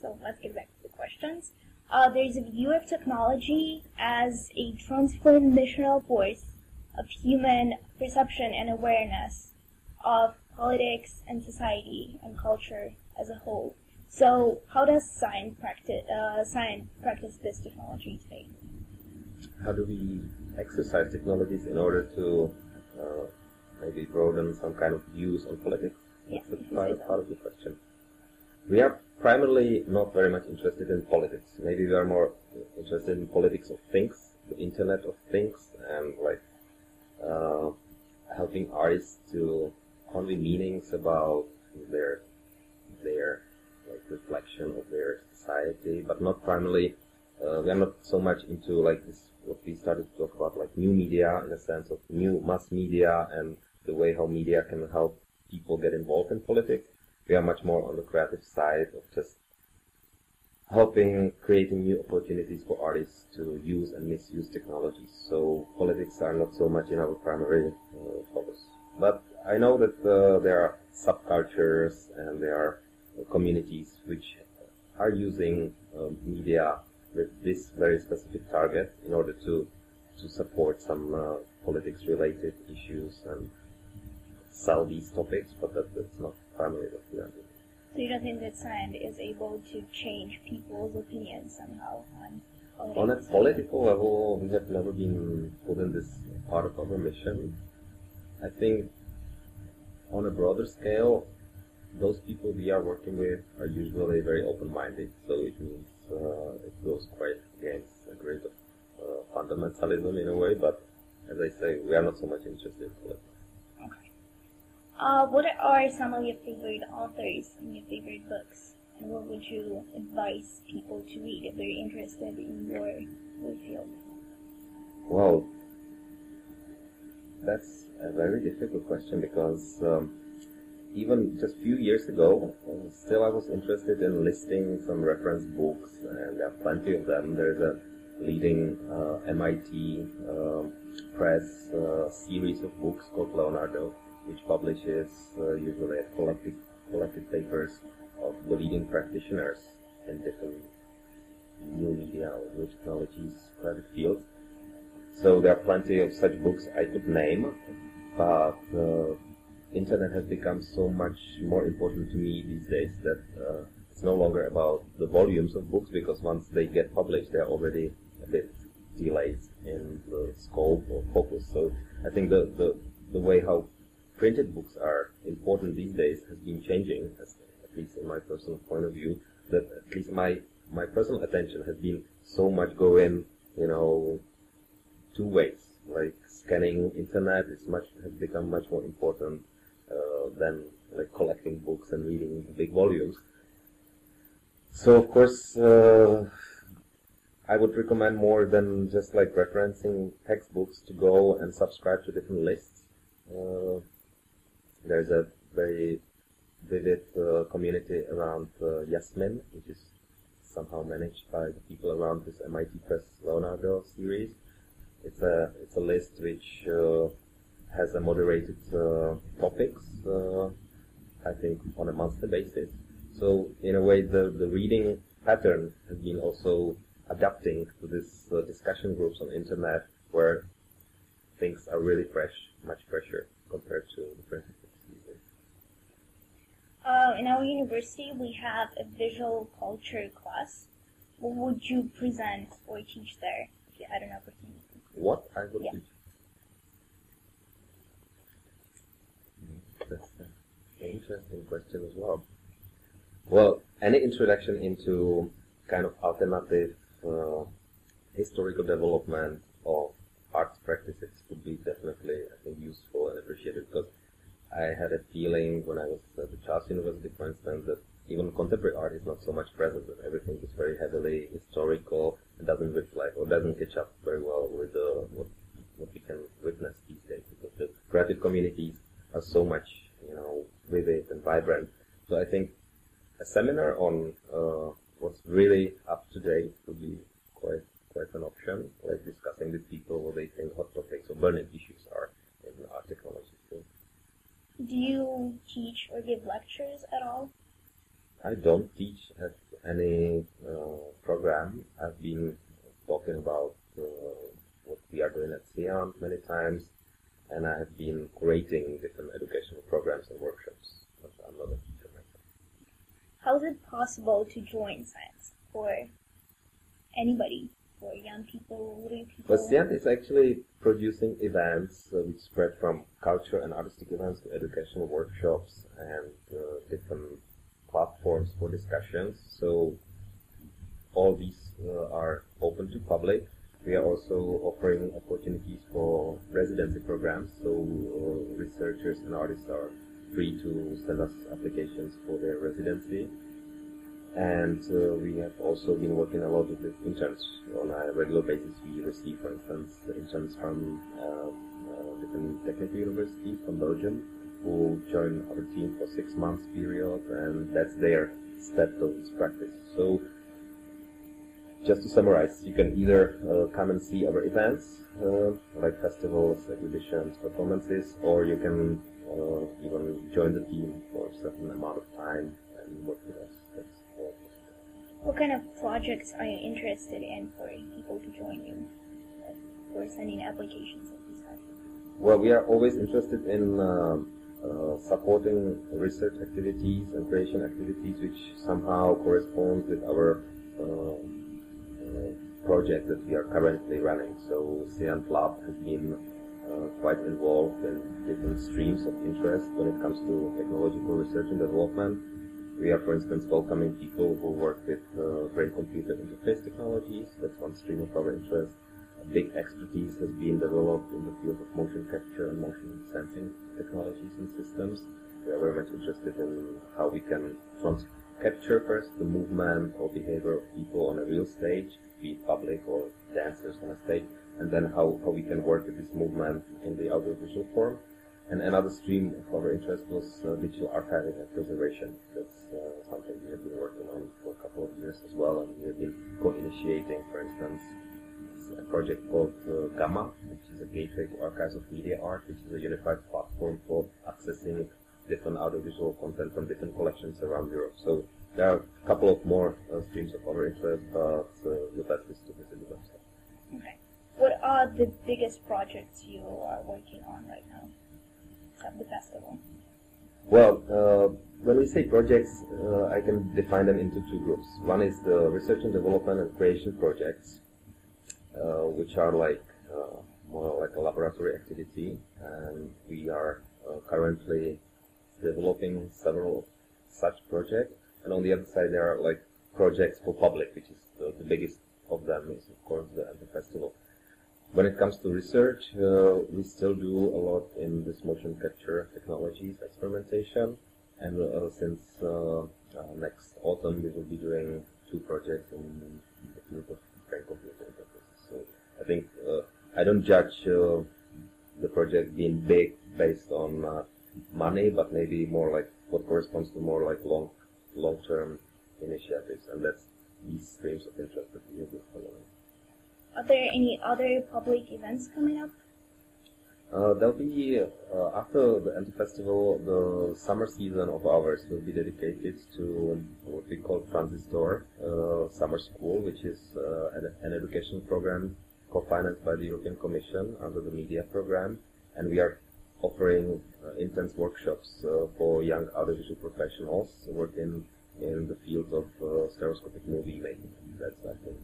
So let's get back to the questions. There's a view of technology as a transformational force of human perception and awareness of politics and society and culture as a whole. So how does CIANT practice this technology today? How do we exercise technologies in order to maybe broaden some kind of views on politics? Yeah, That's part of the question. We are primarily not very much interested in politics. Maybe we are more interested in politics of things, the Internet of Things, and helping artists to convey meanings about their reflection of their society, but not primarily. We are not so much into this what we started to talk about, new media, in the sense of new mass media and the way how media can help people get involved in politics. We are much more on the creative side of just creating new opportunities for artists to use and misuse technologies. So politics are not so much in our primary focus. But I know that there are subcultures and there are communities which are using media with this very specific target in order to support some politics-related issues and sell these topics, but that's not primarily what we are doing. So you don't think that CIANT is able to change people's opinions somehow on politics? On a political level, we have never been put in this part of our mission. I think on a broader scale, those people we are working with are usually very open-minded, so it means it goes quite against a grade of fundamentalism in a way, but as I say, we are not so much interested in politics. Okay. What are some of your favorite authors and your favorite books? And what would you advise people to read if they're interested in your field? Well, that's a very difficult question because even just a few years ago, still I was interested in listing some reference books, and there are plenty of them. There's a leading MIT press series of books called Leonardo, which publishes usually collected papers of the leading practitioners in different new media or new technologies, private fields. So there are plenty of such books I could name, but Internet has become so much more important to me these days that it's no longer about the volumes of books, because once they get published, they're already a bit delayed in the scope or focus. So I think the way how printed books are important these days has been changing, at least in my personal point of view, that at least my personal attention has been so much going, two ways. Like scanning Internet has become much more important than collecting books and reading big volumes. So of course I would recommend more than just referencing textbooks to go and subscribe to different lists. There's a very vivid community around Yasmin, which is somehow managed by the people around this MIT Press Leonardo series. It's a list which has a moderated topics, I think, on a monthly basis. So in a way, the reading pattern has been also adapting to this discussion groups on internet, where things are really fresh, much fresher compared to the printed books these days. In our university, we have a visual culture class. What would you present or teach there if you had an opportunity? What I would teach? That's an interesting question as well. Well, any introduction into kind of alternative historical development of arts practices would be definitely, I think, useful and appreciated, because I had a feeling when I was at the Charles University, for instance, that even contemporary art is not so much present, that everything is very heavily historical and doesn't reflect or doesn't catch up very well with what we can witness these days, because the creative communities are so much, vivid and vibrant. So I think a seminar on what's really up to date would be quite an option, like discussing with people what they think hot topics or burning issues are in art technology. Do you teach or give lectures at all? I don't teach at any possible to join CIANT for anybody, for young people, little people? Well, CIANT is actually producing events which spread from culture and artistic events to educational workshops and different platforms for discussions. So all these are open to public. We are also offering opportunities for residency programs, so researchers and artists are free to send us applications for their residency. And we have also been working a lot with interns on a regular basis. We receive, for instance, interns from different technical universities from Belgium who join our team for 6 months period, and that's their step towards practice. So just to summarize, you can either come and see our events, like festivals, exhibitions, performances, or you can even join the team for a certain amount of time and work with us. That's all. What kind of projects are you interested in for people to join you, for sending applications of this type? Well, we are always interested in supporting research activities and creation activities which somehow correspond with our project that we are currently running. So CIANT Lab has been quite involved in different streams of interest when it comes to technological research and development. We are, for instance, welcoming people who work with brain computer interface technologies. That's one stream of our interest. A big expertise has been developed in the field of motion capture and motion sensing technologies and systems. We are very much interested in how we can capture first the movement or behavior of people on a real stage, be it public or dancers on a stage, and then how we can work with this movement in the audiovisual form. And another stream of our interest was digital archiving and preservation. That's something we have been working on for a couple of years as well, and we have been co-initiating, for instance, a project called Gamma, which is a gateway to archives of media art, which is a unified platform for accessing different audiovisual content from different collections around Europe. So there are a couple of more streams of our interest, but the best is to visit the website. Okay. What are the biggest projects you are working on right now at the festival? Well, when we say projects, I can define them into two groups. One is the research and development and creation projects, which are like more like a laboratory activity, and we are currently developing several such projects. And on the other side, there are like projects for public, which is the biggest of them is of course the festival. When it comes to research, we still do a lot in this motion capture technologies experimentation, and since next autumn we will be doing 2 projects in the field of brain computer interfaces. So I think I don't judge the project being big based on money, but maybe more like what corresponds to more like long-term initiatives, and that's these streams of interest that we have been following. Are there any other public events coming up? There'll be, after the ENT Festival, the summer season of ours will be dedicated to what we call Transistor Summer School, which is an education program co-financed by the European Commission under the media program, and we are offering intense workshops for young audiovisual professionals working in the field of stereoscopic movie making. That's, I think,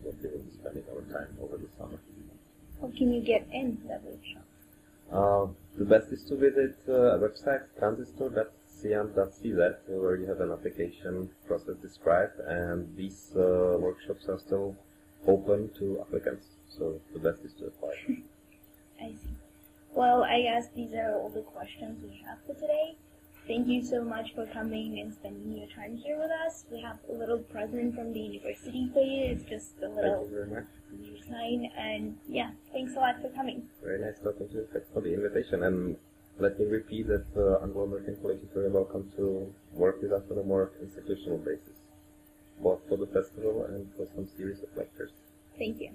what we will be spending our time over the summer. How can you get in that workshop? The best is to visit a website, transistor.ciant.cz, where you have an application process described, and these workshops are still open to applicants, so the best is to apply. I see. Well, I guess these are all the questions we have for today. Thank you so much for coming and spending your time here with us. We have a little present from the university for you. It's just a little sign, and yeah, thanks a lot for coming. Very nice talking to you. Thanks for the invitation, and let me repeat that Anglo-American College is very welcome to work with us on a more institutional basis, both for the festival and for some series of lectures. Thank you.